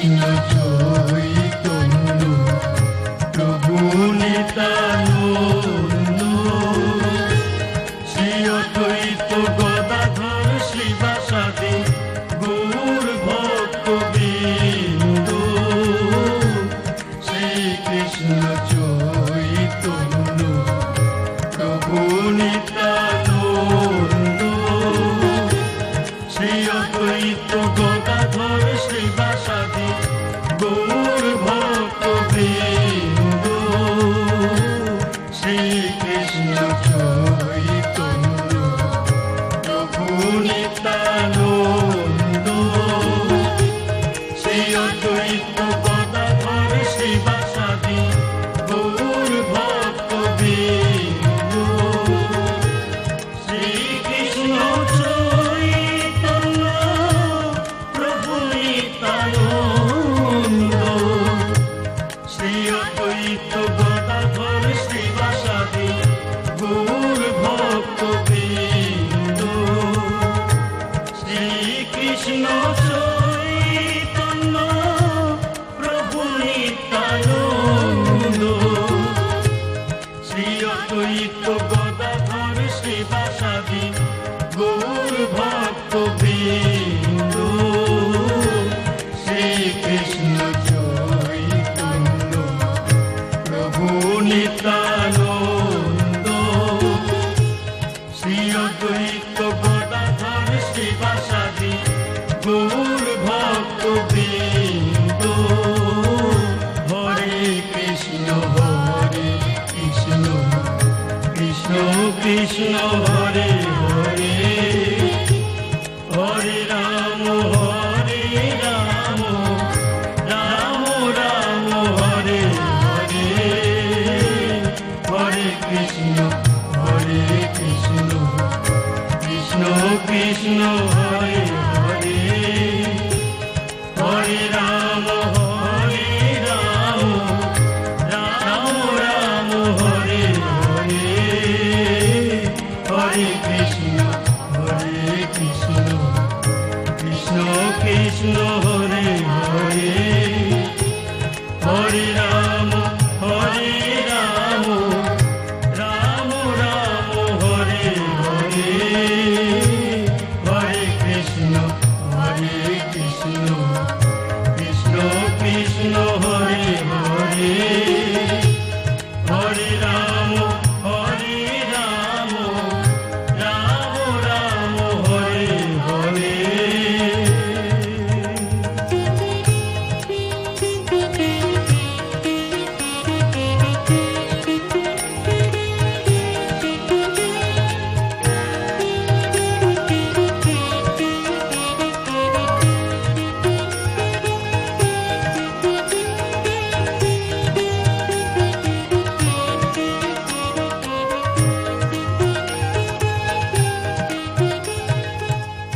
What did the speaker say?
কৃষ্ণ চৈতন্য প্রভু নিত্যানন্দ শ্রী অদ্বৈত গদাধর শ্রীবাসাদি গৌর ভক্তবৃন্দ শ্রী কৃষ্ণ চৈতন্য প্রভু নিত্যানন্দ শ্রী অদ্বৈত গদাধর শ্রীবাসাদি গৌর ভক্তবৃন্দ শ্রী কৃষ্ণ চৈতন্য প্রভু নিত্যানন্দ শ্রী অদ্বৈত গদাধর শ্রীবাসাদি গৌর ভক্তবৃন্দ শ্রী কৃষ্ণ চৈতন্য প্রভু নিত্যানন্দ শ্রী অদ্বৈত গদাধর শ্রীবাসাদি গৌর ভক্তবৃন্দ শ্রী কৃষ্ণ চৈতন্য প্রভু নিত্যানন্দ শ্রী অদ্বৈত গদাধর শ্রীবাসাদি গৌর ভক্তবৃন্দ শ্রী কৃষ্ণ চৈতন্য প্রভু নিত্যানন্দ শ্রী অদ্বৈত গদাধর শ্রীবাসাদি গৌর ভক্তবৃন্দ হরে কৃষ্ণ কৃষ্ণ কৃষ্ণ হরে হরে হরে রাম রাম রাম হরে হরে হরে কৃষ্ণ কৃষ্ণ কৃষ্ণ হরে হরে হরে রাম